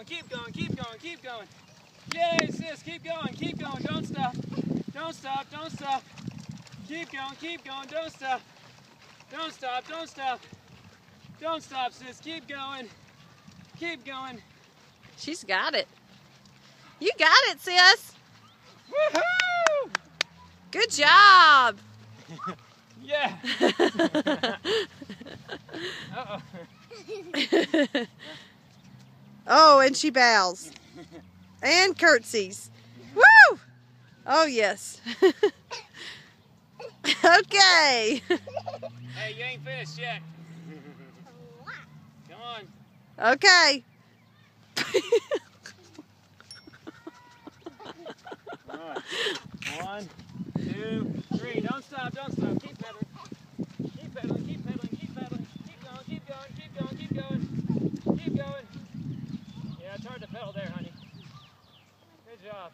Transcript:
Keep going, keep going, keep going. Yay, sis, keep going, don't stop. Don't stop, don't stop. Keep going, don't stop. Don't stop, don't stop. Don't stop, sis, keep going. Keep going. She's got it. You got it, sis. Woohoo! Good job. Yeah. Uh-oh. Oh, and she bows. And curtsies. Woo! Oh, yes. Okay. Hey, you ain't finished yet. Come on. Okay. All right. 1, 2, 3. Don't stop, don't stop. Keep pedaling. Keep pedaling, keep pedaling, keep pedaling. Keep going, keep going, keep going, keep going. Keep going. Yeah, it's hard to pedal there, honey. Good job.